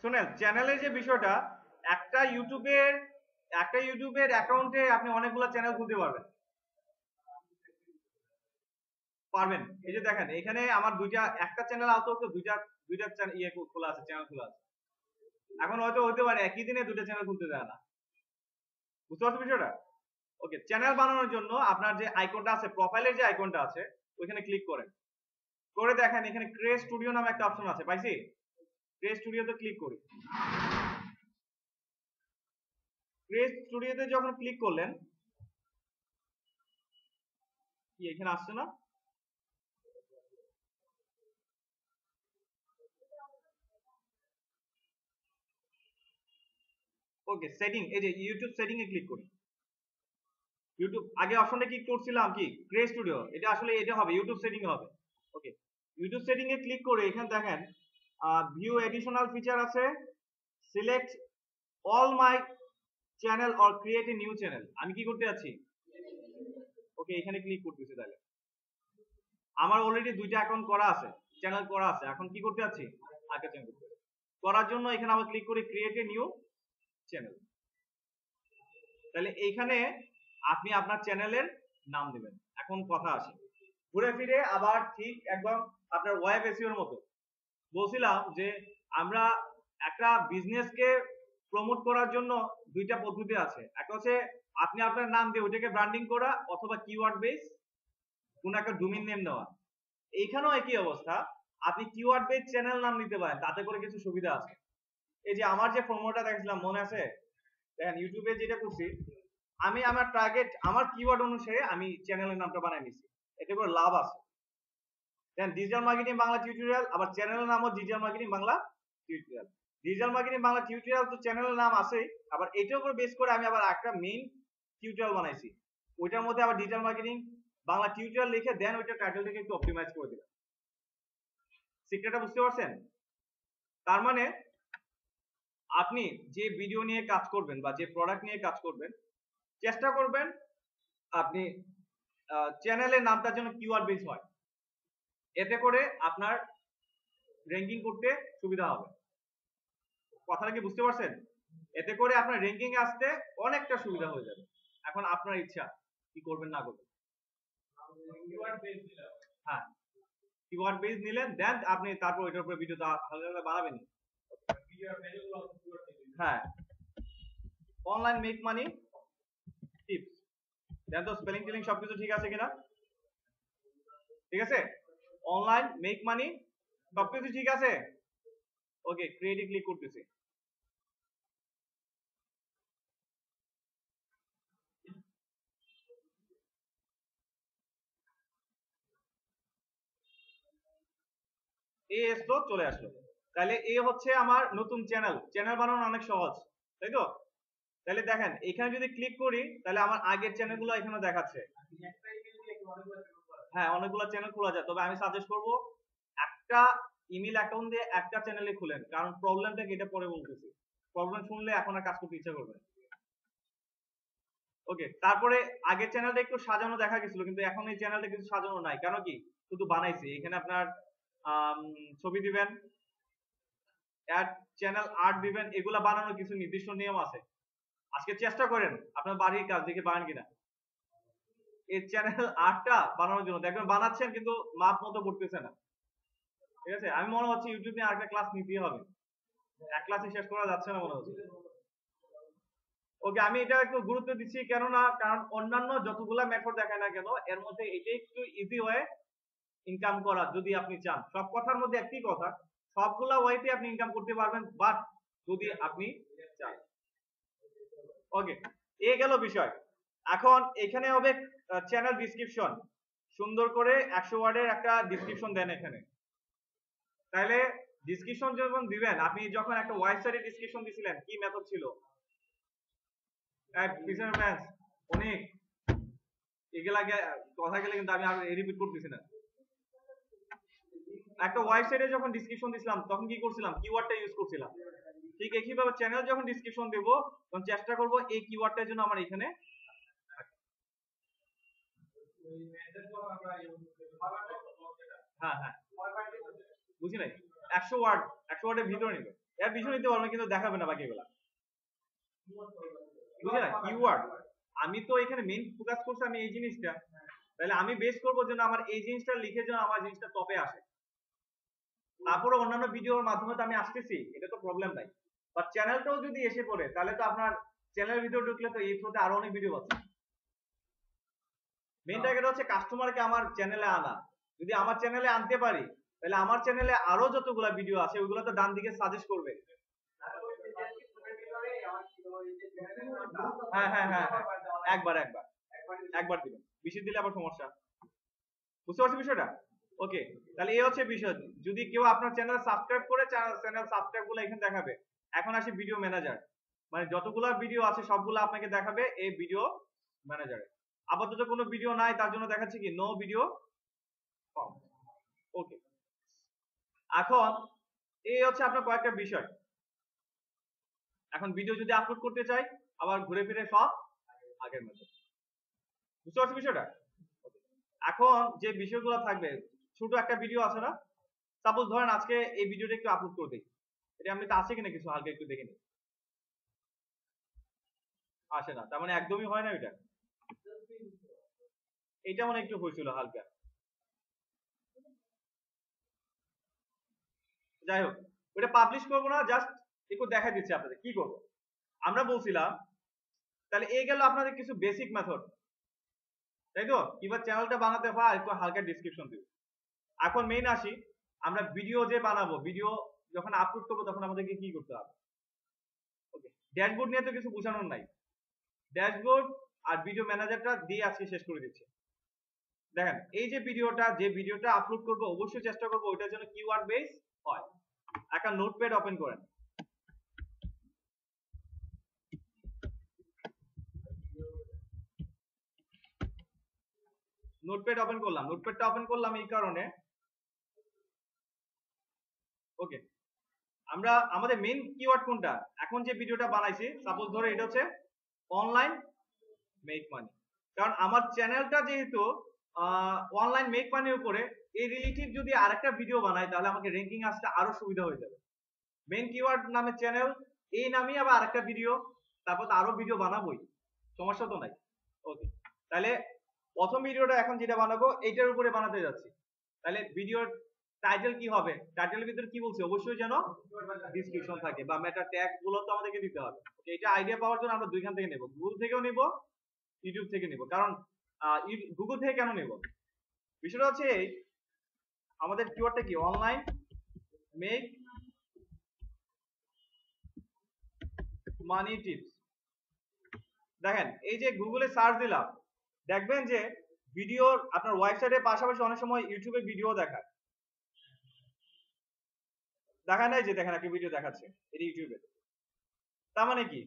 শুনেন, চ্যানেলের যে বিষয়টা, একটা ইউটিউবের অ্যাকাউন্টে আপনি অনেকগুলো চ্যানেল খুলতে পারবেন। এই যে দেখেন, এখানে আমার একটা চ্যানেল আউট হচ্ছে, দুইটা খোলা আছে, চ্যানেল খোলা আছে। এখন হয়তো হতে পারে একই দিনে দুইটা চ্যানেল খুলতে দেয় না। বুঝতে পারছো বিষয়টা? ওকে, চ্যানেল বানানোর জন্য আপনার যে আইকনটা আছে, প্রোফাইলের যে আইকনটা আছে, ওইখানে ক্লিক করেন। করে দেখেন এখানে ক্রিয়েট স্টুডিও নামে একটা অপশন আছে, পাইছি? ক্রিয়েট স্টুডিওতে ক্লিক করি। ক্রিয়েট স্টুডিওতে যখন ক্লিক করলেন, কি এখানে আসছে না? ওকে, সেটিং, এই যে ইউটিউব সেটিং এ ক্লিক করি। ইউটিউব আগে অপশনটা কি করছিলাম, কি ক্রিয়েট স্টুডিও, এটা আসলে এটা হবে ইউটিউব সেটিং হবে। ওকে, ইউটিউব সেটিং এ ক্লিক করে এখানে দেখেন ভিউ এডিশনাল ফিচার আছে, select all my channel or create a new channel. আমি কি করতে যাচ্ছি? ওকে, এখানে ক্লিক করতেছি। তাহলে আমার অলরেডি দুইটা অ্যাকাউন্ট করা আছে, চ্যানেল করা আছে। এখন কি করতে যাচ্ছি? আগে চ্যানেল করার জন্য এখানে আবার ক্লিক করি ক্রিয়েট এ নিউ চ্যানেল। তাহলে এইখানে আপনি আপনার চ্যানেলের নাম দিবেন। এখন কথা আসে, ঘুরে ফিরে আবার ঠিক একদম আপনার ওয়েব এসইওর মতো বলছিলাম যে আমরা একটা বিজনেসকে প্রমোট করার জন্য দুইটা পদ্ধতি আছে। একটা হচ্ছে আপনি আপনার নাম দিয়ে ওইটাকে ব্র্যান্ডিং করা, অথবা কিওয়ার্ড বেস কোন একটা ডোমেইন নেম দেওয়া। এইখানেও একই অবস্থা, আপনি কিওয়ার্ড বেস চ্যানেল নাম দিতে পারেন, তাতে করে কিছু সুবিধা আছে। এই যে আমার যে ফর্মুলাটা দেখছিলাম মনে আছে, দেখেন ইউটিউবে যেটা করছি, আমি আমার টার্গেট, আমার কিওয়ার্ড অনুসারে আমি চ্যানেলের নামটা বানাই নিছি, এতে করে লাভ আছে। দেন ডিজিটাল মার্কেটিং বাংলা টিউটোরিয়াল, আবার চ্যানেলের নামও digital marketing Bangla tutorial. Digital marketing Bangla tutorial তো চ্যানেলের নাম আছে, আবার এটার উপর বেস করে আমি আবার একটা মেইন টিউটোরিয়াল বানাইছি, ওইটার মধ্যে আবার ডিজিটাল মার্কেটিং বাংলা টিউটোরিয়াল লিখে দেন ওইটার টাইটেলটাকে একটু অপটিমাইজ করে দিলাম। সিক্রেটটা বুঝতে পারছেন? তার মানে আপনি যে ভিডিও নিয়ে কাজ করবেন বা যে প্রোডাক্ট নিয়ে কাজ করবেন, চেষ্টা করবেন আপনি চ্যানেলের নামটার জন্য কিওয়ার্ড বেস হয়, এতে করে আপনার র্যাঙ্কিং করতে সুবিধা হবে। কথাটা কি বুঝতে পারছেন? এতে করে আপনার র্যাঙ্কিং এ আসতে অনেকটা সুবিধা হয়ে যাবে। এখন আপনার ইচ্ছা কি করবেন না করবেন। হ্যাঁ, কিওয়ার্ড বেস নিলেন, দেন আপনি তারপর ওইটার উপরে ভিডিও হালকা বানাবেন। হ্যাঁ, অনলাইন মেক মানি টিপস, দেন তো স্পেলিং টেলিং সবকিছু ঠিক আছে কিনা? ঠিক আছে, অনলাইন মেক মানি সবকিছু ঠিক আছে। ওকে, ক্রিয়েটে ক্লিক করতেছি। এই আসলো, চলে আসলো। তাহলে এই হচ্ছে আমার নতুন চ্যানেল বানানো অনেক সহজ, তাই তো? তাহলে দেখেন এখানে যদি ক্লিক করি, তাহলে আমার আগের চ্যানেলগুলো এখানে দেখাচ্ছে। হ্যাঁ, অনেকগুলো চ্যানেল খোলা যায়, তবে আমি সাজেস্ট করব একটা ইমেল অ্যাকাউন্ট দিয়ে একটা চ্যানেলে খুলেন, কারণ প্রবলেমটা কি এটা পরে বলতেছি। প্রবলেম শুনলে এখন আর কাজ করতে ইচ্ছা করবে। ওকে, তারপরে আগের চ্যানেলটা একটু সাজানো দেখা গেছিল, কিন্তু এখন এই চ্যানেলটা কিছু সাজানো নাই। কেন কি, শুধু বানাইছি। এখানে আপনার ছবি দিবেন, অ্যাড চ্যানেল আর্ট দিবেন, এগুলা বানানোর কিছু নির্দিষ্ট নিয়ম আছে। আজকে চেষ্টা করেন আপনার বাড়ির কাজ দেখে বানান কিনা এই চ্যানেল আর্টটা বানানোর জন্য। দেখবেন বানাচ্ছেন কিন্তু মাপ মতো পড়তেছে না। ঠিক আছে, আমি মনে হচ্ছে ইউটিউব নিয়ে আরেকটা ক্লাস নিতেই হবে, এক ক্লাসে শেষ করা যাচ্ছে না মনে হচ্ছে। ওকে, আমি এটা একটু গুরুত্ব দিচ্ছি, কেননা কারণ অন্যান্য যতগুলা মেথড দেখায় না কেন, এর মধ্যে এটা একটু ইজি ওয়ে ইনকাম করা। যদি আপনি চান, সব কথার মধ্যে একটি কথা, সবগুলা ওয়েতে আপনি ইনকাম করতে পারবেন, বাট যদি আপনি চান। ওকে, এই গেল বিষয়। এখন এখানে হবে চ্যানেল ডিসক্রিপশন, সুন্দর করে 100 ওয়ার্ডের একটা ডিসক্রিপশন দেন এখানে। তাহলে ডিসক্রিপশন যখন দিবেন, আপনি যখন একটা ওয়েবসাইটে ডিসক্রিপশন দিছিলেন, কি মেথড ছিল? পিছনের ফ্যান্স অনেক এগুলা কথা গেলে কিন্তু আমি আর রিপিট করতেছি না। একটা ওয়েবসাইটে যখন ডিসক্রিপশন দিছিলাম, তখন কি করছিলাম? কিওয়ার্ডটা ইউজ করছিলাম। ঠিক একইভাবে চ্যানেল যখন ডিসক্রিপশন দেব, তখন চেষ্টা করব এই কিওয়ার্ডটার জন্য আমার এখানে। হ্যাঁ হ্যাঁ, বুঝি নাই। 100 ওয়ার্ড 100 ওয়ার্ডের ভিতরে নিবে, এর ভিতরে নিতে পারবে কিন্তু দেখাবে না বাকিগুলা, বুঝলে? কিওয়ার্ড আমি তো এখানে মেইন ফোকাস করছি আমি এই জিনিসটা, তাহলে আমি বেস করব যেন আমার এই জিনিসটা লিখে যেন আমার জিনিসটা টপে আসে, তারপরে অন্যান্য ভিডিওর মাধ্যমে তো আমি আসতেছি, এটা তো প্রবলেম নাই। বাট চ্যানেলটাও যদি এসে পড়ে তাহলে তো আপনার চ্যানেলের ভিডিও ঢুকলে তো এই থ্রুতে আরো অনেক ভিডিও পাচ্ছে। মেইন টার্গেট হচ্ছে কাস্টমারকে আমার চ্যানেলে আনা, যদি আমার চ্যানেলে আনতে পারি তাহলে আমার চ্যানেলে আরো যতগুলা ভিডিও আছে ওইগুলো তো ডান দিকে সাজেস্ট করবে। হ্যাঁ হ্যাঁ হ্যাঁ একবার একবার একবার দিবেন, বেশি দিলে আবার সমস্যা, বুঝতে পারছি বিষয়টা? ওকে, তাহলে এই হচ্ছে বিষয়। যদি কেউ আপনার চ্যানেল সাবস্ক্রাইব করে, চ্যানেল সাবস্ক্রাইব গুলো এখানে দেখাবে। এখন আসি ভিডিও ম্যানেজার, মানে যতগুলা ভিডিও আছে সবগুলো আপনাকে দেখাবে এই ভিডিও ম্যানেজারে। আপাতত কোনো ভিডিও নাই তার জন্য দেখাচ্ছে কি নো ভিডিও কম। ওকে, এখন এই হচ্ছে আপনার কয়েকটা বিষয়। এখন ভিডিও যদি আপলোড করতে চাই আবার ঘুরে ফিরে সব আগের মতো, বুঝতে পারছি বিষয়টা? এখন যে বিষয়গুলো থাকবে, ছোট একটা ভিডিও আছে না, সাপোজ ধরেন আজকে এই ভিডিওটা একটু আপলোড করে দিই, এটা আমি তো আছে কিনা কিছু হালকা একটু দেখে নিই, আসে না, তার মানে একদমই হয় না এটা, এটা মানে একটু হয়েছিল হালকা, যাই হোক ওটা পাবলিশ করবো না, জাস্ট একটু দেখা দিচ্ছি আপনাদের কি করবো। আমরা বলছিলাম তাহলে এই গেল আপনাদের কিছু বেসিক মেথড, তাই তো? কিভাবে চ্যানেলটা বানাতে হয় একটু হালকা ডিসক্রিপশন দিব। এখন মেইন আসি, আমরা ভিডিও যে বানাবো, ভিডিও যখন আপলোড করবো তখন আমাদেরকে কি করতে হবে। ওকে, ড্যাশবোর্ড নিয়ে তো কিছু বোঝানোর নাই, ড্যাশবোর্ড আর ভিডিও ম্যানেজারটা দিয়ে আজকে শেষ করে দিচ্ছি। দেখেন এই যে ভিডিওটা আপলোড করবো অবশ্যই চেষ্টা করবো ওইটার জন্য কিওয়ার্ড বেস হয়। একটা নোটপ্যাড ওপেন করেন, নোটপ্যাডটা ওপেন করলাম এই কারণে, ওকে, আমরা আমাদের মেইন কিওয়ার্ড কোনটা, এখন যে ভিডিওটা বানাইছি সাপোজ ধরো এটা হচ্ছে অনলাইন মেক মানি, কারণ আমার চ্যানেলটা যেহেতু অনলাইন মেক মানির উপরে, এই রিলেটিভ যদি আরেকটা ভিডিও বানাই তাহলে আমাকে র্যাঙ্কিং আসতে আরো সুবিধা হয়ে যাবে। মেইন কিওয়ার্ড নামে চ্যানেল, এই নামে আবার আরেকটা ভিডিও, তারপর তো আরো ভিডিও বানাবোই, সমস্যা তো নাই। ওকে, তাহলে প্রথম ভিডিওটা এখন যেটা বানাবো এইটার উপরে বানাতে যাচ্ছি, তাহলে ভিডিওর টাইটেল কি হবে, টাইটেলের ভিতরে কি বলছি অবশ্যই যেন ডেসক্রিপশন থাকে বা মেটা ট্যাগ গুলো তো আমাদেরকে দিতে হবে। ওকে, এটা আইডিয়া পাওয়ার জন্য আমরা দুইখান থেকে নেব, গুগল থেকেও নেব ইউটিউব থেকে নেব। কারণ গুগল থেকে কেন নেব, বিষয়টা হচ্ছে আমাদের কিওয়ার্ডটা কি অনলাইন মেক মানি টিপস। দেখেন এই যে গুগলে সার্চ দিলাম, দেখবেন যে ভিডিওর আপনার ওয়েবসাইটের পাশাপাশি অনেক সময় ইউটিউবে ভিডিও দেখায় নাই, যে দেখেন একটা ভিডিও দেখাচ্ছে এটা ইউটিউবে, তার মানে কি,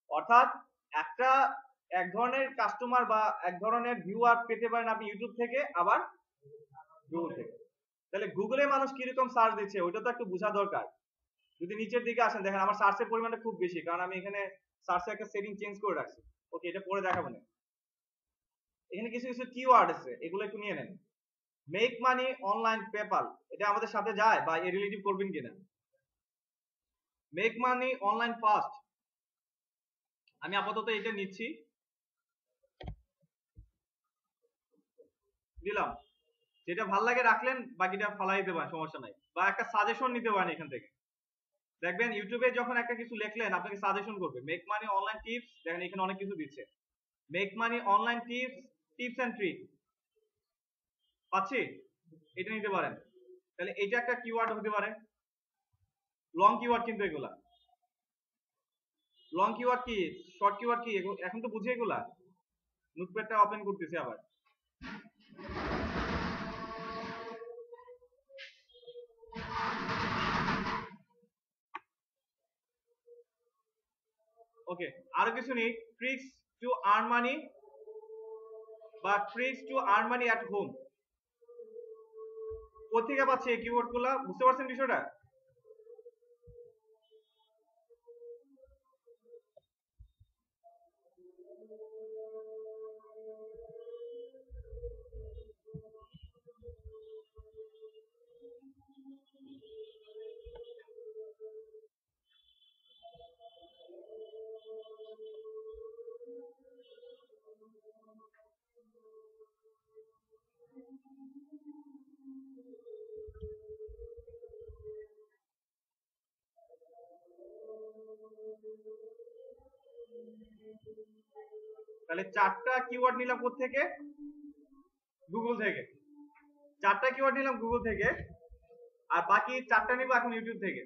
অর্থাৎ একটা এক ধরনের কাস্টমার বা এক ধরনের ভিউয়ার পেতে পারেন আপনি ইউটিউব থেকে আবার গুগল থেকে। তাহলে গুগলে মানুষ কিরকম সার্চ দিচ্ছে ওইটা তো একটু বোঝা দরকার। যদি নিচের দিকে আসেন দেখেন আমার সার্চের পরিমাণটা খুব বেশি, কারণ আমি এখানে সার্চে একটা সেটিং চেঞ্জ করে রাখছি। ওকে, এটা পরে দেখাবো না, এখানে কিছু কিছু কিওয়ার্ড আছে এগুলো একটু নিয়ে নেন। মেক মানি অনলাইন পেপাল, এটা আমাদের সাথে যায় বা এর রিলেটিভ করবেন কিনা। মেক মানি অনলাইন ফাস্ট, আমি আপাতত এটা নিচ্ছি, দিলাম, যেটা ভাল লাগে রাখলেন, বাকিটা ফালাই দিতে পারেন, সমস্যা নাই, বা একটা সাজেশন নিতে পারেন এখান থেকে। দেখবেন ইউটিউবে যখন একটা কিছু লিখলেন আপনাকে সাজেশন করবে মেক মানি অনলাইন টিপস, দেখেন এখানে অনেক কিছু দিচ্ছে, make money online tips and trick, পাচ্ছি, এটা নিতে পারেন। তাহলে এটা একটা কিওয়ার্ড হতে পারে, লং কিওয়ার্ড কিন্তু এগুলা, লং কিওয়ার্ড কি শর্ট কিওয়ার্ড কি এখন তো বুঝি এগুলা। নোটপ্যাডটা ওপেন করতেছি আবার, ওকে, আরো কিছু নেই, ট্রিক্স টু আর্ন মানি বা tricks to earn money at home, কোথেকে পাচ্ছে এই কিওয়ার্ড গুলা, বুঝতে পারছেন বিষয়টা? তাহলে 4টা কিওয়ার্ড নিলাম কোত্থেকে? গুগল থেকে। 4টা কিওয়ার্ড নিলাম গুগল থেকে, আর বাকি 4টা নিব এখন ইউটিউব থেকে।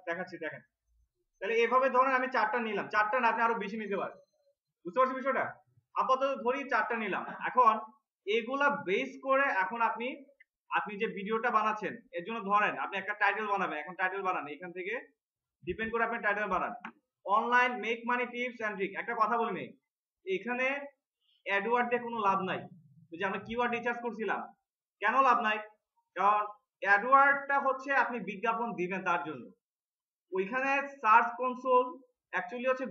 দেখাচ্ছি, দেখেন। তাহলে এভাবে ধরেন আমি 4টা নিলাম, 4টা না, আপনি আরো বেশি নিতে পারেন। বুঝতে পারছেন বিষয়টা? আপাতত ধরি 4টা নিলাম। এখন এগুলা বেস করে এখন আপনি যে ভিডিওটা বানাচ্ছেন এর জন্য ধরেন আপনি একটা টাইটেল বানাবেন। এখন টাইটেল বানান, এখান থেকে ডিপেন্ড করে আপনি টাইটেল বানান। Online make money tips and trick. একটা কথা বলি নেই, এখানে অ্যাডওয়ার্ড দিয়ে কোনো লাভ নাই। যে আমরা কিওয়ার্ড রিসার্চ করছিলাম, কেন লাভ নাই? কারণ অ্যাডওয়ার্ডটা হচ্ছে আপনি বিজ্ঞাপন দিবেন তার জন্য। ওইখানে সার্চ কনসোল অ্যাকচুয়ালি হচ্ছে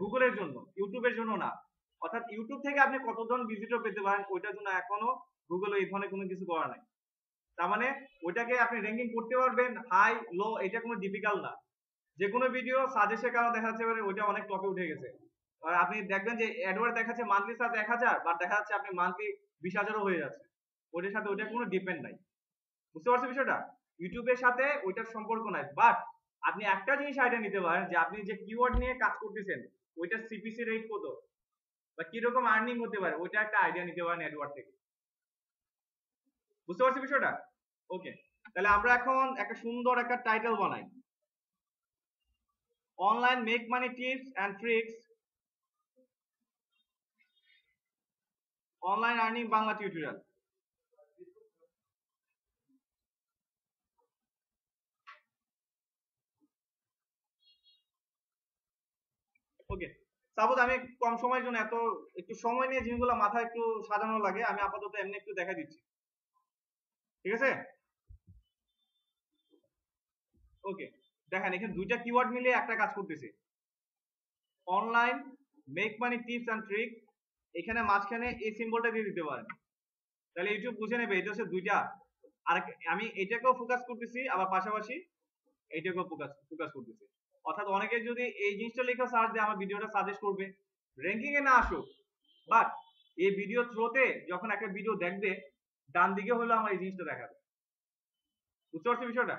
গুগলের জন্য, ইউটিউবের জন্য না। অর্থাৎ ইউটিউব থেকে আপনি কতজন ভিজিটর পেতে পারেন ওইটার জন্য এখনো গুগল এই ধরনের কোনো কিছু করা নাই। তার মানে ওইটাকে আপনি র্যাঙ্কিং করতে পারবেন হাই লো, এটা কোনো ডিফিকাল্ট না। যে কোনো ভিডিও সাজেস্টের কারণে দেখা যাচ্ছে ওইটা অনেক টপে উঠে গেছে। আর আপনি দেখবেন যে অ্যাডওয়ার্ড দেখাচ্ছে মান্থলি সার্চ 1000, বাট দেখা যাচ্ছে আপনি মান্থলি 20,000ও হয়ে যাচ্ছে। ওইটার সাথে ওইটা কোনো ডিপেন্ড নাই। বুঝতে পারছেন বিষয়টা? ইউটিউবের সাথে ওইটার সম্পর্ক নাই। বাট আপনি একটা জিনিস আইডিয়া নিতে পারেন যে আপনি যে কিওয়ার্ড নিয়ে কাজ করতেছেন ওইটার সিপিসি রেট কত বা কিরকম আর্নিং হতে পারে, ওইটা একটা আইডিয়া নিতে পারেন অ্যাডওয়ার্ড থেকে। বুঝতে পারছেন বিষয়টা? ওকে, তাহলে আমরা এখন একটা সুন্দর একটা টাইটেল বানাই, online make money tips and tricks, online earning Bangla tutorial. Okay, suppose আমি কম সময়ের জন্য একটু সময় নিয়ে জিনিসগুলো মাথায় একটু সাজানো লাগে, আমি আপাতত এমনি একটু দেখা দিচ্ছি, ঠিক আছে? ওকে, দেখেন এখানে দুইটা কিওয়ার্ড মিলে একটা কাজ করতেছে, online make money tips and trick. এখানে মাঝখানে এই সিম্বলটা দিয়ে দিতে পারেন, তাহলে ইউটিউব বুঝে নেবে এটা হচ্ছে দুইটা। আর আমি এটাকেও ফোকাস করতেছি, আবার পাশাপাশি এইটাকেও ফোকাস করতেছি। অর্থাৎ অনেকে যদি এই জিনিসটা লিখে সার্চ দেয় আমার ভিডিওটা সাজেস্ট করবে, র্যাঙ্কিং এ না আসুক, বাট এই ভিডিও থ্রোতে যখন একটা ভিডিও দেখবে ডান দিকে হলো আমার এই জিনিসটা দেখাবে। বুঝতে পারছি বিষয়টা?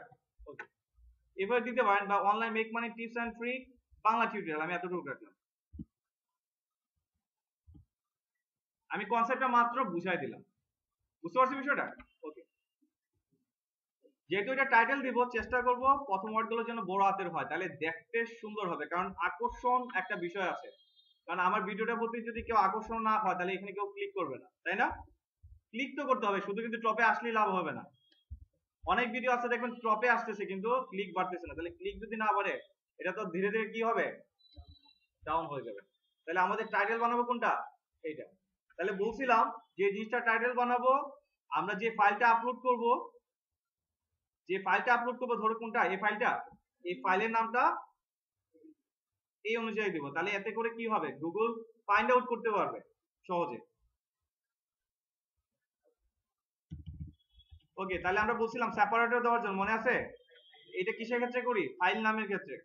ওকে, এবার দিতে পারেন বা online make money tips and trick Bangla tutorial, আমি এতটুকু রাখলাম। আমি কনসেপ্টটা মাত্র বুঝাই দিলাম। বুঝতে পারছি বিষয়টা? ওকে, যেহেতু এটা টাইটেল দিব, চেষ্টা করব প্রথম ওয়ার্ডগুলো যেন বড় হাতের হয়, তাহলে দেখতে সুন্দর হবে। কারণ আকর্ষণ একটা বিষয় আছে, কারণ আমার ভিডিওটা প্রতি যদি কেউ আকর্ষণ না হয় তাহলে এখানে কেউ ক্লিক করবে না, তাই না? ক্লিক তো করতে হবে, শুধু কিন্তু টপে আসলেই লাভ হবে না। অনেক ভিডিও আছে দেখবেন টপে আসতেছে কিন্তু ক্লিক বাড়তেছে না, তাহলে ক্লিক যদি না বাড়ে এটা তো ধীরে ধীরে কি হবে, ডাউন হয়ে যাবে। তাহলে আমাদের টাইটেল বানাবো কোনটা? এইটা। তাহলে বলছিলাম যে জিনিসটা টাইটেল বানাবো, আমরা যে ফাইলটা আপলোড করব ধরো কোনটা, এই ফাইলটা, এই ফাইলের নামটা এই অনুযায়ী দেব, তাহলে এতে করে কি হবে, গুগল ফাইন্ড আউট করতে পারবে সহজে। ওকে, তাহলে আমরা বলছিলাম সেপারেটর দেওয়ার জন্য, মনে আছে? এটা কিসের ক্ষেত্রে করি? ফাইল নামের ক্ষেত্রে।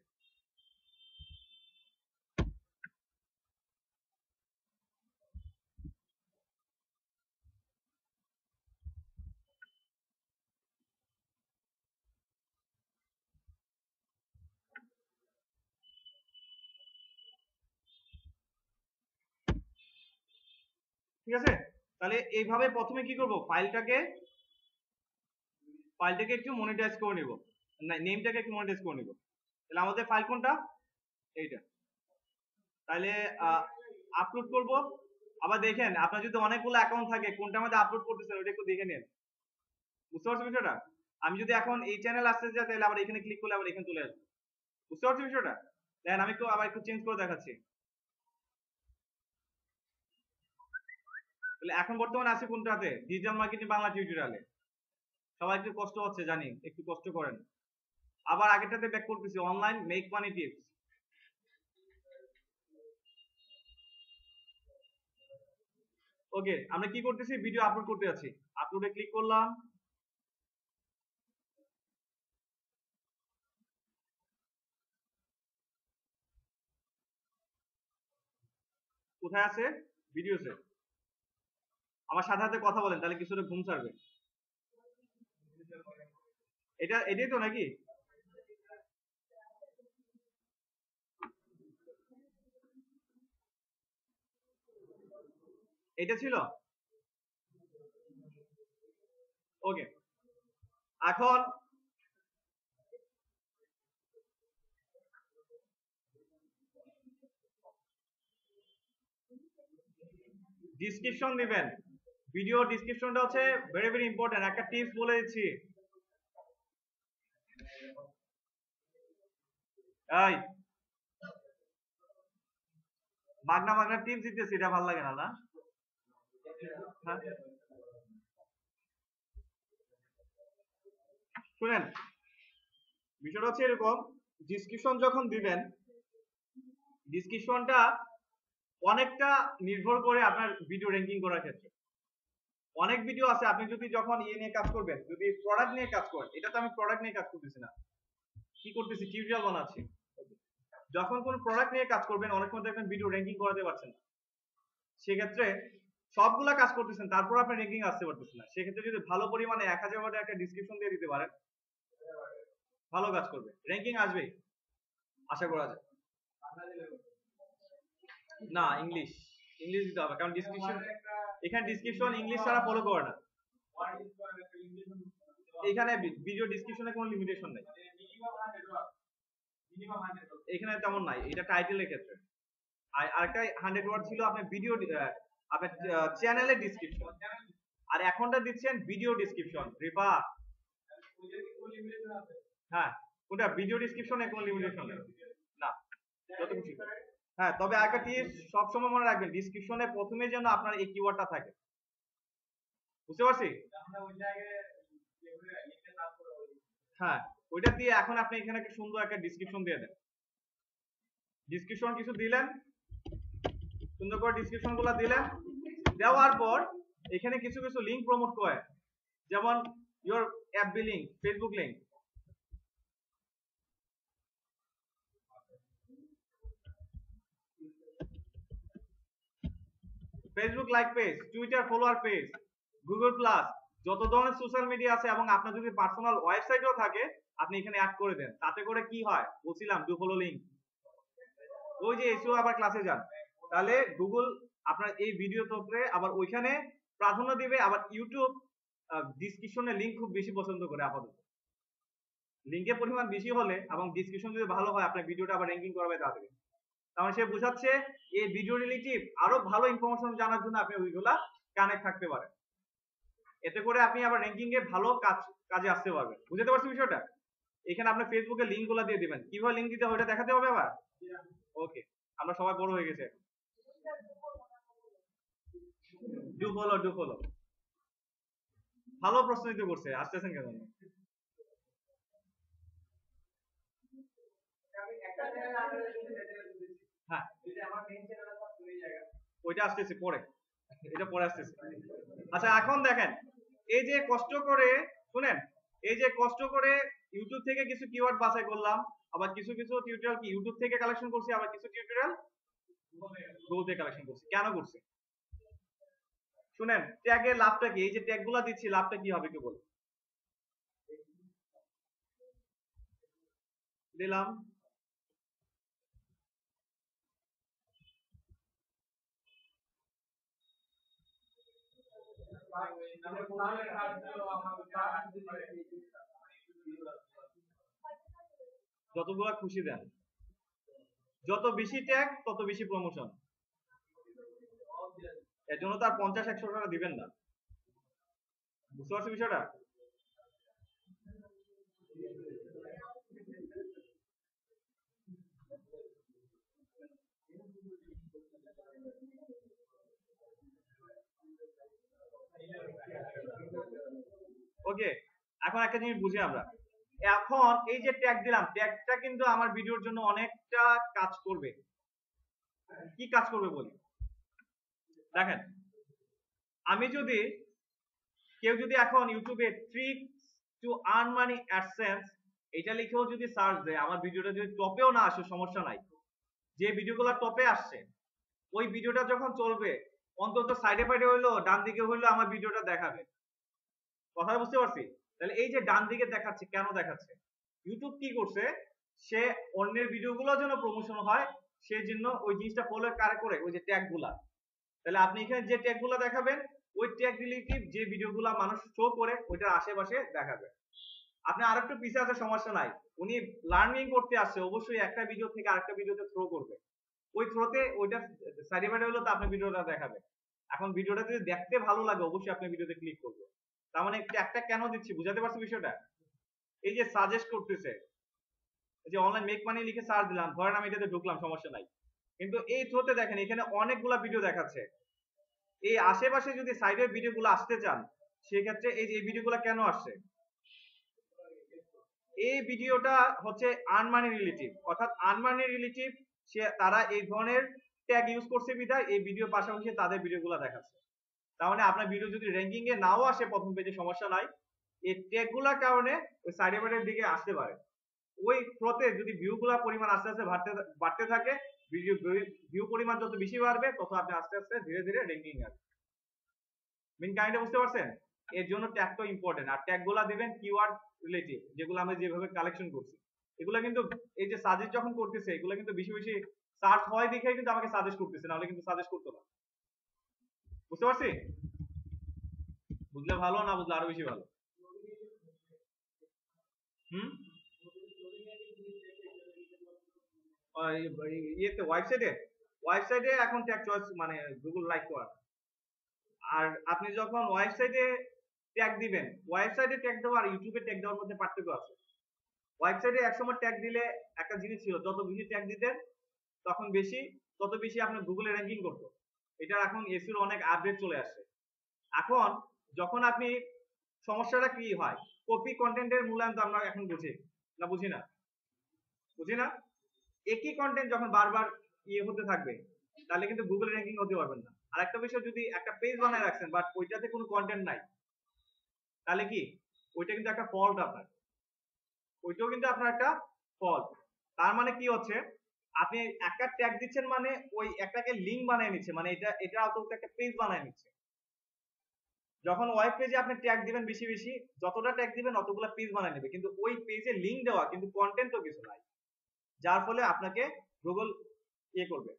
ঠিক আছে? তাহলে এইভাবে প্রথমে কি করব, ফাইলটাকে একটু মনিটাইজ করে নিব, নেমটাকে একটু মনিটাইজ করে নিব। তাহলে আমাদের ফাইল কোনটা, এইটা। তাহলে আপলোড করব। আবার দেখেন আপনার যদি অনেকগুলো অ্যাকাউন্ট থাকে কোনটার মধ্যে আপলোড করতেছেন ওটা একটু দেখে নিন, বুঝতে পারছেন বিষয়টা? আমি যদি এখন এই চ্যানেল আসতে যাই তাহলে আবার এখানে ক্লিক করলে আবার এখানে চলে আসবে, বুঝতে পারছেন বিষয়টা? দেখেন আমি একটু চেঞ্জ করে দেখাচ্ছি। তাহলে এখন বর্তমানে আছে কোনটাতে, ডিজিটাল মার্কেটিং বাংলা টিউটোরিয়ালে। সবাই একটু কষ্ট হচ্ছে জানি, একটু কষ্ট করেন। আবার আগেরটাতে ব্যাক করতেছি, অনলাইন মেক মানি টিপস। ওকে, আমরা কি করতেছি, ভিডিও আপলোড করতে যাচ্ছি। আপলোডে ক্লিক করলাম। কোথায় আছে, ভিডিওতে। আমার সাথে সাথে কথা বলেন তাহলে কিছুটা ঘুম ছাড়বে। এটাই তো নাকি? এটা ছিল। ওকে, এখন ডিসক্রিপশন দিবেন। ভিডিও ডিসক্রিপশনটা হচ্ছে ভেরি ভেরি ইম্পর্টেন্ট। একটা টিপস বলে দিচ্ছি, এই মাগনা মাগনা টিপস দিতেছি, এটা ভালো লাগে না না? হ্যাঁ? শুনেন, বিষয়টা হচ্ছে এরকম, ডিসক্রিপশন যখন দিবেন, ডিসক্রিপশনটা অনেকটা নির্ভর করে আপনার ভিডিও র্যাঙ্কিং করার ক্ষেত্রে। অনেক ভিডিও আছে আপনি যদি যখন ইয়ে নিয়ে কাজ করবেন, যদি প্রোডাক্ট নিয়ে কাজ করেন, এটা তো আমি প্রোডাক্ট নিয়ে কাজ করতেছি না, কি করতেছি, টিউটোরিয়াল বানাচ্ছি। যখন কোন প্রোডাক্ট নিয়ে কাজ করবেন অনেক সময় দেখবেন ভিডিও র্যাঙ্কিং করাতে পারছেন না, সেক্ষেত্রে সবগুলা কাজ করতেছেন তারপর আপনার র্যাঙ্কিং আসতে পারতেছে না, সেক্ষেত্রে যদি ভালো পরিমাণে 1000 ওয়ার্ডের একটা ডিসক্রিপশন দিয়ে দিতে পারেন, ভালো কাজ করবে, র্যাঙ্কিং আসবেই, আশা করা যায়। না, ইংলিশ দিতে হবে, কারণ ডিসক্রিপশন, এখানে ডিসক্রিপশন ইংলিশ ছাড়া ফলো করে না। এখানে ভিডিও ডিসক্রিপশনে কোনো লিমিটেশন নাই, এখানে তেমন নাই, এটা টাইটেলের ক্ষেত্রে। আর আরেকটা 100 ওয়ার্ড ছিল আপনার ভিডিও, আপনার চ্যানেলের ডিসক্রিপশন, আর এখনটা দিচ্ছেন ভিডিও ডিসক্রিপশন। রিপা, হ্যাঁ ওটা ভিডিও ডিসক্রিপশনে কোনো লিমিটেশন নেই না, যত খুশি। হ্যাঁ, তবে আরেকটা টিপস সবসময় মনে রাখবেন, ডিসক্রিপশনে প্রথমে যেন আপনার এই কিওয়ার্ডটা থাকে, বুঝতে পারছি? হ্যাঁ, ওইটা দিয়ে এখন আপনি এখানে একটা সুন্দর একটা ডিসক্রিপশন দিয়ে দেন। ডিসক্রিপশন কিছু দিলেন, সুন্দর করে ডিসক্রিপশন গুলো দিলেন, দেওয়ার পর এখানে কিছু কিছু লিঙ্ক প্রমোট করে, যেমন your FB link, Facebook link, Facebook like page, Twitter follower page, Google plus, যত ধরনের সোশ্যাল মিডিয়া আছে, এবং আপনার যদি পার্সোনাল ওয়েবসাইটও থাকে আপনি এখানে অ্যাড করে দেন। তাতে করে কি হয় বলছিলাম, ডু ফলো লিঙ্ক, ওই যে এসিও আবার ক্লাসে যান, তাহলে গুগল আপনার এই ভিডিও তথ্যে আবার ওইখানে প্রাধান্য দিবে। আবার ইউটিউব ডিসক্রিপশনে লিঙ্ক খুব বেশি পছন্দ করে, আপাতত লিঙ্কের পরিমাণ বেশি হলে এবং ডিসক্রিপশন যদি ভালো হয় আপনার ভিডিওটা আবার র্যাঙ্কিং করাবে তাড়াতাড়ি। তাহলে সে বোঝাচ্ছে এই ভিডিও রিলেটিভ আরো ভালো ইনফরমেশন জানার জন্য আপনি ওইগুলা কানেক্ট থাকতে পারেন, এতে করে আপনি আবার র্যাঙ্কিং এ ভালো কাজে আসতে পারবেন। বুঝতে পারছেন বিষয়টা? এখানে আপনার ফেসবুকে লিঙ্ক গুলা দিয়ে দিবেন, কিভাবে লিঙ্ক দিতে হবে ওটা দেখাতে হবে আবার। ওকে, আমরা সবাই বড় হয়ে গেছে, ডু ফলো। ভালো প্রশ্ন দিতে করছে, আসতেছেন কেন? হ্যাঁ, ওইটা আসতেছে পরে, এটা পরে আসতেছে। আচ্ছা এখন দেখেন, এই যে কষ্ট করে, শুনেন, এই যে কষ্ট করে ইউটিউব থেকে কিছু কিওয়ার্ড বাছাই করলাম, আবার কিছু কিছু টিউটোরিয়াল কি ইউটিউব থেকে কালেকশন করছি, আবার কিছু টিউটোরিয়াল গুগল থেকে কালেকশন করছি। কেন করছি শুনেন, ট্যাগের লাভটা কি, এই যে ট্যাগ গুলা দিচ্ছি লাভটা কি হবে, কি বল দিলাম, যতগুলা খুশি দেন, যত বেশি ট্যাগ তত বেশি প্রমোশন। এর জন্য তার 50-100 টাকা দিবেন না। বুঝতে পারছো বিষয়টা? ওকে, এখন একটা জিনিস বুঝি আমরা। এখন এই যে ট্যাগ দিলাম, ট্যাগটা কিন্তু আমার ভিডিওর জন্য অনেকটা কাজ করবে। কি কাজ করবে বলি, দেখেন আমি যদি কেউ যদি এখন ইউটিউবে tricks to earn money AdSense এটা লিখেও যদি সার্চ দেয়, আমার ভিডিওটা যদি টপেও না আসে সমস্যা নাই, যে ভিডিওগুলো টপে আসছে ওই ভিডিওটা যখন চলবে অন্তত সাইডে ফাইডে হইলো ডান দিকে হইলো আমার ভিডিওটা দেখাবে। কথা বুঝতে পারছি? তাহলে এই যে ডান দিকে দেখাচ্ছে, কেন দেখাচ্ছে? ইউটিউব কি করছে, সে অন্যের ভিডিওগুলো যেন প্রমোশন হয় সেই জন্য ওই জিনিসটা ফলো কারে করে, ওই যে ট্যাগ গুলা। তাহলে আপনি এখানে যে ট্যাগ গুলা দেখাবেন ওই ট্যাগ রিলেটিভ যে ভিডিওগুলো মানুষ শো করে ওইটার আশেপাশে দেখাবে। আপনি আরেকটু পিছিয়ে আছে সমস্যা নাই, উনি লার্নিং করতে আসছে, অবশ্যই একটা ভিডিও থেকে আরেকটা ভিডিওতে থ্রো করবে, ওই থ্রোতে ওইটা সাইডে বাইডে হলো তো আপনার ভিডিওটা দেখাবে। এখন ভিডিওটা যদি দেখতে ভালো লাগে অবশ্যই আপনি ভিডিওতে ক্লিক করবে। তার মানে একটা কেন দিচ্ছি বুঝাতে পারছি বিষয়টা? এই যে সাজেস্ট করতেছে, এই যে অনলাইন মেক মানি লিখে সার্চ দিলাম, ধরেন আমি এটাতে ঢুকলাম সমস্যা নাই, কিন্তু এই থ্রোতে দেখেন এখানে অনেকগুলা ভিডিও দেখাচ্ছে। এই আশেপাশে যদি সাইডের ভিডিওগুলো আসতে চান সেক্ষেত্রে এই যে এই ভিডিওগুলো কেন আসছে, এই ভিডিওটা হচ্ছে আনমানি রিলেটিভ, অর্থাৎ আনমানি রিলেটিভ সে তারা এই ধরনের ট্যাগ ইউজ করছে বিধায় এই ভিডিও পাশাপাশি তাদের ভিডিওগুলো দেখাচ্ছে। তার মানে আপনার ভিডিও যদি র্যাঙ্কিং এ নাও আসে প্রথম পেজে সমস্যা নাই, এই ট্যাগ গুলার কারণে ওই সাইডে বাইডের দিকে আসতে পারে। ওই থ্রোতে যদি ভিউ গুলা পরিমাণ আস্তে আস্তে বাড়তে থাকে, ভিউ পরিমাণ যত বেশি বাড়বে তত আপনি আস্তে আস্তে ধীরে ধীরে র্যাঙ্কিং আসবে। মেইন কাহিনীটা বুঝতে পারছেন? এর জন্য ট্যাগটা ইম্পর্টেন্ট। আর ট্যাগ গুলা দিবেন কিওয়ার্ড রিলেটিভ, যেগুলো আমরা যেভাবে কালেকশন করছি এগুলা কিন্তু এই যে সাজেস্ট যখন করতেছে এগুলো কিন্তু বেশি বেশি সার্চ হয় দেখে কিন্তু আমাকে সাজেস্ট করতেছে, নাহলে কিন্তু সাজেস্ট করতো না। বুঝতে পারছি? বুঝলে ভালো, না বুঝলে আরো বেশি ভালো। হুম, ইয়েতে ওয়েবসাইটে এখন ট্যাগ চয়েস মানে গুগল লাইক করা। আর আপনি যখন ওয়েবসাইটে ট্যাগ দিবেন, ওয়েবসাইটে ট্যাগ দেওয়া আর ইউটিউবে ট্যাগ দেওয়ার মধ্যে পার্থক্য আছে। ওয়েবসাইটে একসময় ট্যাগ দিলে একটা জিনিস ছিল, যত বেশি ট্যাগ দিতেন তখন তত বেশি আপনার গুগলে র্যাঙ্কিং করতো। এটা এখন এসইওর অনেক আপডেট চলে আসছে। এখন যখন আপনি সমস্যাটা কি হয়, কপি কন্টেন্টের মূল্যায়ন তো আমরা এখন বুঝি না, বুঝি না। একই কন্টেন্ট যখন বারবার হতে থাকবে তাহলে কিন্তু গুগল র্যাঙ্কিং হতে পারবেন না। আর একটা বিষয়, যদি একটা পেজ বানায় রাখছেন বাট ওইটাতে কোনো কন্টেন্ট নাই তাহলে কি ওইটা কিন্তু একটা ফল্ট, আপনার ওইটাও কিন্তু আপনার একটা ফল্ট। তার মানে কি হচ্ছে, আপনি একটা ট্যাগ দিচ্ছেন মানে ওই একটাকে লিঙ্ক বানিয়ে নিচ্ছে, মানে এটা অন্তত একটা পেজ বানিয়ে নিচ্ছে। যখন ওয়েব পেজে আপনি ট্যাগ দিবেন বেশি বেশি, যতটা ট্যাগ দিবেন অতগুলো পেজ বানিয়ে নেবে, কিন্তু ওই পেজে লিঙ্ক দেওয়া কিন্তু কন্টেন্ট তো কিছু নাই, যার ফলে আপনাকে গুগল করবে,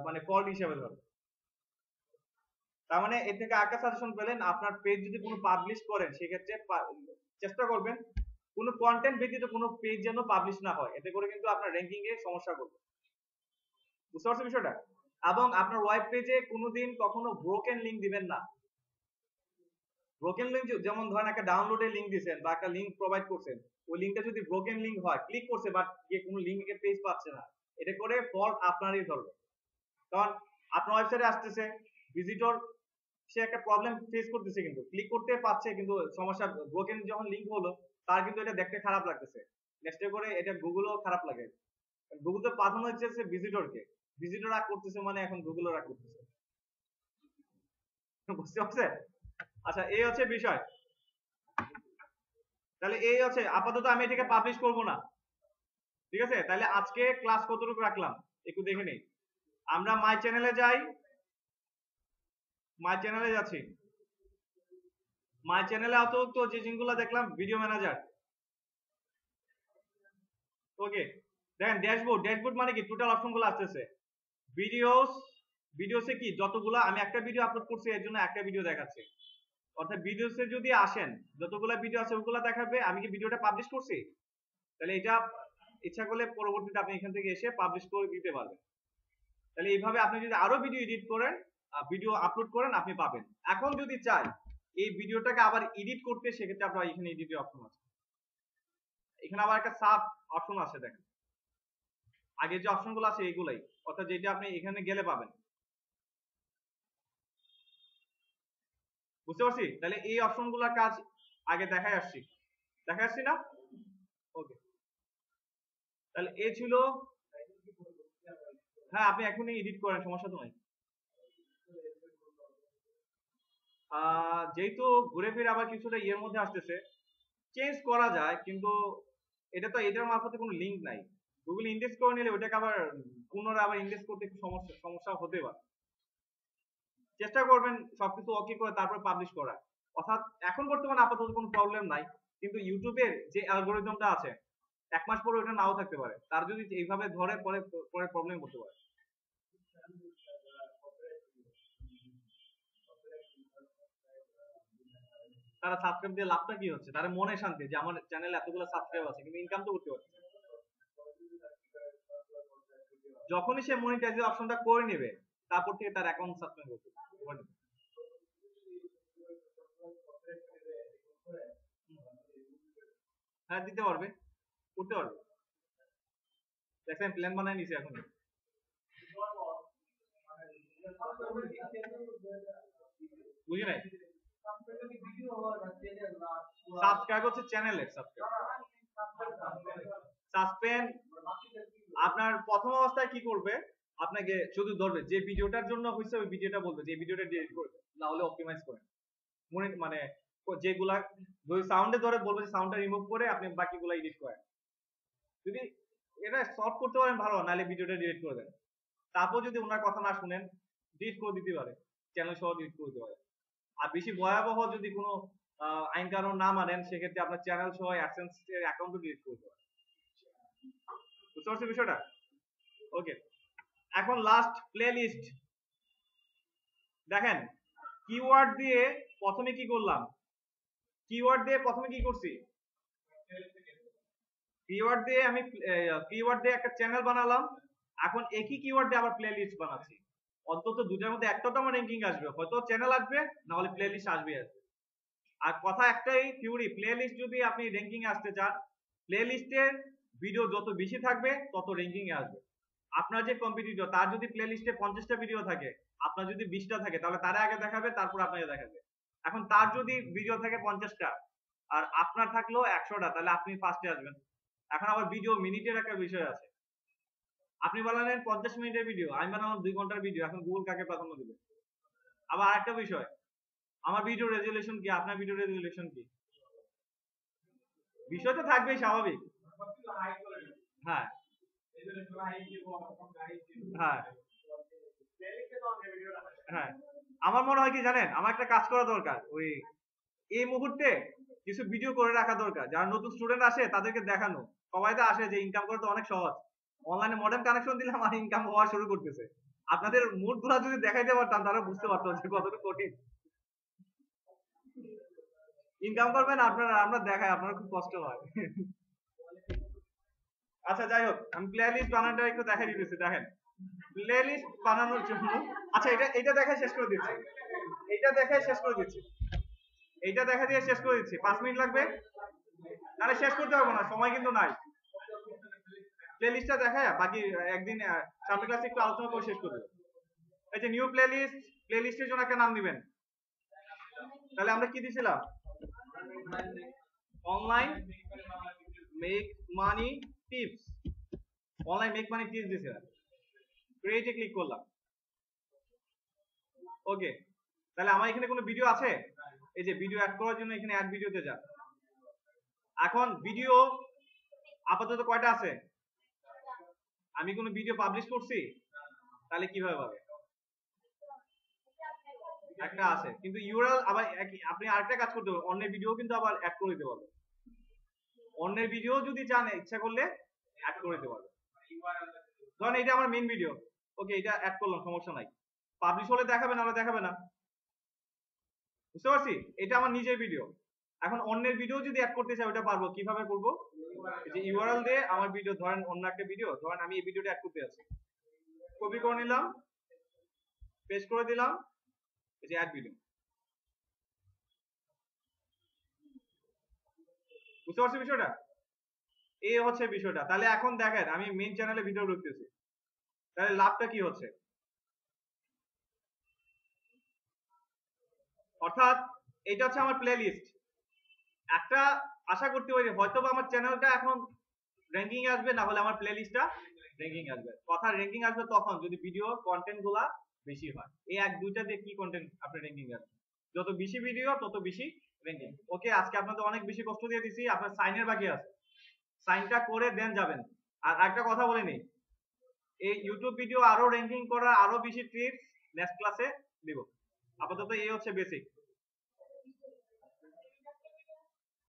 মানে ফল্ট হিসেবে ধরবে। তার মানে এর থেকে একটা সাজেশন পেলেন, আপনার পেজ যদি কোনো পাবলিশ করেন সেক্ষেত্রে চেষ্টা করবেন কোনো কন্টেন্ট ব্যতীত কোনো পেজ যেন পাবলিশ না হয়, এতে করে কিন্তু আপনার র্যাঙ্কিং এ সমস্যা করবে। বুঝতে পারছেন বিষয়টা? এবং আপনার ওয়েব পেজে কোনোদিন কখনো ব্রোকেন লিংক দিবেন না। ব্রোকেন লিংক যেমন ধরেন একটা ডাউনলোডের লিংক দিয়েছেন বা একটা লিংক প্রোভাইড করছেন, ওই লিংকটা যদি ব্রোকেন লিংক হয়, ক্লিক করছে বাট গিয়ে কোনো লিংকের পেজ পাচ্ছে না, এটা করে ফল্ট আপনারই ধরবে। কারণ আপনার ওয়েবসাইটে আসতেছে ভিজিটর, সে একটা প্রবলেম ফেস করতেছে, কিন্তু ক্লিক করতে পারছে কিন্তু সমস্যা, ব্রোকেন যখন লিংক হলো তার কিন্তু এটা দেখতে খারাপ লাগতেছে, নেক্সট করে এটা গুগলও খারাপ লাগে। গুগল তো পাঠানো হচ্ছে ভিজিটরকে, ভিজিটর রাগ করতেছে মানে এখন গুগলও রাগ করতেছে। বুঝতে পারছেন? আচ্ছা, এই হচ্ছে বিষয়। তাহলে এই হচ্ছে, আপাতত আমি এটাকে পাবলিশ করব না, ঠিক আছে? তাহলে আজকে ক্লাস কতটুকু রাখলাম একটু দেখে নেই। আমরা মাই চ্যানেলে যাই, মাই চ্যানেলে যাচ্ছি। মাই চ্যানেলে অত যে জিনিসগুলো দেখলাম, ভিডিও ম্যানেজার, ওকে দেখেন ড্যাশবোর্ড মানে কি, টোটাল অপশন গুলো আসতেছে, ভিডিওস, ভিডিওসে কি যতগুলা আমি একটা ভিডিও আপলোড করছি এর জন্য একটা ভিডিও দেখাচ্ছে, অর্থাৎ ভিডিওসে যদি আসেন যতগুলা ভিডিও আছে ওগুলা দেখাবে। আমি কি ভিডিওটা পাবলিশ করছি, তাহলে এটা ইচ্ছা করলে পরবর্তীতে আপনি এখান থেকে এসে পাবলিশ করে দিতে পারবেন। তাহলে এইভাবে আপনি যদি আরো ভিডিও এডিট করেন, ভিডিও আপলোড করেন, আপনি পাবেন। এখন যদি চাই এই ভিডিওটাকে আবার এডিট করতে, সেক্ষেত্রে আপনার এখানে এডিটের অপশন আছে। এখানে আবার একটা সাব অপশন আছে, দেখেন আগে যে অপশনগুলো আছে এগুলাই, অর্থাৎ যেটা আপনি এখানে গেলে পাবেন। বুঝতে পারছি? তাহলে এই অপশনগুলোর কাজ আগে দেখাই আসছি না? ওকে, তাহলে এ ছিল। হ্যাঁ, আপনি এখনই এডিট করেন, সমস্যা তো নাই। যেহেতু ঘুরে ফিরে আবার কিছুটা ইয়ের মধ্যে আসতেছে, চেঞ্জ করা যায়, কিন্তু এটা তো এটার মারফতে কোনো লিঙ্ক নাই। গুগল ইন্ডেক্স করে নিলে ওটাকে আবার পুনরায় আবার ইন্ডেক্স করতে একটু সমস্যা হতে পারে। চেষ্টা করবেন সবকিছু ওকে করে তারপর পাবলিশ করা। অর্থাৎ এখন বর্তমানে আপাতত কোনো প্রবলেম নাই, কিন্তু ইউটিউবের যে অ্যালগোরিদমটা আছে 1 মাস পরে ওটা নাও থাকতে পারে। তার যদি এইভাবে ধরে পরে প্রবলেম হতে পারে। তারা সাবস্ক্রাইব দিয়ে লাভটা কি হচ্ছে? তারা মনে শান্তি যে আমার চ্যানেলে এতগুলো সাবস্ক্রাইব আছে, কিন্তু ইনকাম তো করতে পারছে। যখনই সে মনিটাইজের অপশনটা করে নেবে, তারপর থেকে তার অ্যাকাউন্ট সাসপেন্ড করতে হবে। হ্যাঁ, দিতে পারবে, করতে পারবে। দেখেন প্ল্যান বানায় নিছে এখন। বুঝি নাই। সাবস্ক্রাইব হচ্ছে চ্যানেলের সাসপেন্ড। আপনার প্রথম অবস্থায় কি করবে, আপনাকে শুধু ধরবে যে ভিডিওটার জন্য হয়েছে ওই ভিডিওটা বলবে যে ভিডিওটা ডিলিট করবে, না হলে অপটিমাইজ করেন। মানে যেগুলা যদি সাউন্ডে ধরে বলবে যে সাউন্ডটা রিমুভ করে আপনি বাকিগুলো এডিট করেন। যদি এটা সলভ করতে পারেন ভালো, নাহলে ভিডিওটা ডিলিট করে দেন। তারপর যদি ওনার কথা না শুনেন, ডিলিট করে দিতে পারে, চ্যানেল সহ ডিলিট করে দিতে পারে। আর বেশি ভয়াবহ যদি কোনো আইন কানুন না মানেন, সেক্ষেত্রে আপনার চ্যানেল সহ অ্যাডসেন্স এর অ্যাকাউন্টও ডিলিট করে দিতে পারে। বুঝতে পারছি বিষয়টা? ওকে, এখন লাস্ট প্লেলিস্ট। দেখেন কিওয়ার্ড দিয়ে প্রথমে কি করলাম, কিওয়ার্ড দিয়ে প্রথমে কি করছি, কিওয়ার্ড দিয়ে আমি কিওয়ার্ড দিয়ে একটা চ্যানেল বানালাম। এখন একই কিওয়ার্ড দিয়ে আবার প্লেলিস্ট বানাচ্ছি। অন্তত দুটার মধ্যে একটা তো আমার র্যাঙ্কিং আসবে, হয়তো চ্যানেল আসবে, না হলে প্লেলিস্ট আসবে। আর কথা একটাই থিওরি, প্লেলিস্ট যদি আপনি র্যাঙ্কিং এ আসতে চান, প্লেলিস্টের ভিডিও যত বেশি থাকবে তত র্যাঙ্কিং এ আসবে। আপনার যে কম্পিটিটর তার যদি প্লেলিস্টে 50টা ভিডিও থাকে, আপনার যদি 20টা থাকে, তাহলে তারা আগে দেখাবে, তারপর আপনাকে দেখাবে। এখন তার যদি ভিডিও থাকে 50টা আর আপনার থাকলো 100টা, তাহলে আপনি ফার্স্টে আসবেন। এখন আবার ভিডিও মিনিটের একটা বিষয় আছে। আপনি বানালেন 50 মিনিটের ভিডিও, আমি বানালাম 2 ঘন্টার ভিডিও, এখন গুগল কাকে প্রাধান্য দিবে? আবার আরেকটা বিষয়, আমার ভিডিও রেজুলেশন কি, আপনার ভিডিও রেজুলেশন কি, বিষয় তো থাকবেই স্বাভাবিক। হ্যাঁ হ্যাঁ হ্যাঁ, আমার মনে হয় কি জানেন, আমার একটা কাজ করা দরকার, ওই এই মুহূর্তে কিছু ভিডিও করে রাখা দরকার, যারা নতুন স্টুডেন্ট আসে তাদেরকে দেখানো। সবাই তো আসে যে ইনকাম করা তো অনেক সহজ, অনলাইনে মডার্ন কানেকশন দিলে আমার ইনকাম হওয়া শুরু করতেছে। আপনাদের মুড গুলা যদি দেখাইতে পারতাম, তারা বুঝতে পারতাম যে কতটুকু কঠিন ইনকাম করবেন আপনারা। আমরা দেখাই, আপনারা খুব কষ্ট হয়। আচ্ছা যাই হোক, আমি প্লে লিস্ট বানানোটা একটু দেখাই দিতেছি। দেখেন প্লে লিস্ট বানানোর জন্য, আচ্ছা এটা দেখাই শেষ করে দিচ্ছি, এইটা দেখাই শেষ করে দিচ্ছি, এইটা দেখা দিয়ে শেষ করে দিচ্ছি। 5 মিনিট লাগবে, তাহলে শেষ করতে পারবো না, সময় কিন্তু নাই। প্লে লিস্টটা দেখায় বাকি একদিন সামনে ক্লাসে একটু আলোচনা করে শেষ করে দেবো। এই যে নিউ প্লে লিস্ট, প্লে লিস্টের জন্য একটা নাম দিবেন। তাহলে আমরা কি দিছিলাম, online make money tips, online make money tips দিছিলাম। ক্রিয়েটে ক্লিক করলাম। ওকে, তাহলে আমার এখানে কোনো ভিডিও আছে? এই যে ভিডিও অ্যাড করার জন্য এখানে অ্যাড ভিডিওতে যান। এখন ভিডিও আপাতত কয়টা আছে? আমি কোনো ভিডিও পাবলিশ করছি? তাহলে কিভাবে পাবে? একটা আছে, কিন্তু ইউআরএল আবার আপনি আরেকটা কাজ করতে পারবেন, অন্যের ভিডিও কিন্তু আবার অ্যাড করে দিতে পারবেন। অন্যের ভিডিও যদি চান ইচ্ছা করলে অ্যাড করে দিতে পারবেন। ধরেন এটা আমার মেইন ভিডিও, ওকে এটা অ্যাড করলাম, সমস্যা নাই। পাবলিশ হলে দেখাবে, নাহলে দেখাবে না। বুঝতে পারছি? এটা আমার নিজের ভিডিও। এখন অন্যের ভিডিও যদি অ্যাড করতে চাই ওটা পারবো। কিভাবে করব? এই যে ইউআরএল দিয়ে আমার ভিডিও, ধরেন অন্য একটা ভিডিও, ধরেন আমি এই ভিডিওটা অ্যাড করতে যাচ্ছি, কপি করে নিলাম, পেস্ট করে দিলাম, এই যে অ্যাড ভিডিও। বুঝতে পারছি বিষয়টা? এই হচ্ছে বিষয়টা। তাহলে এখন দেখেন আমি মেইন চ্যানেলে ভিডিও ঢুকতেছি, তাহলে লাভটা কি হচ্ছে? অর্থাৎ এটা হচ্ছে আমার প্লে লিস্ট। একটা আশা করতে পারি হয়তো বা আমার চ্যানেলটা এখন র্যাঙ্কিং এ আসবে, না হলে আমার প্লে লিস্টটা র্যাঙ্কিং আসবে। কথা র্যাঙ্কিং আসবে তখন যদি ভিডিও কন্টেন্ট গুলা বেশি হয়। এই এক দুইটা দিয়ে কি কন্টেন্ট আপনার র্যাঙ্কিং আসবে? যত বেশি ভিডিও তত বেশি র্যাঙ্কিং। ওকে, আজকে আপনাদের অনেক বেশি কষ্ট দিয়ে দিছি, আপনার সাইনের বাকি আছে, সাইনটা করে দেন যাবেন। আর একটা কথা বলে নেই, এই ইউটিউব ভিডিও আরো র্যাঙ্কিং করা আরো বেশি টিপস নেক্সট ক্লাসে দিব। আপাতত এই হচ্ছে বেসিক।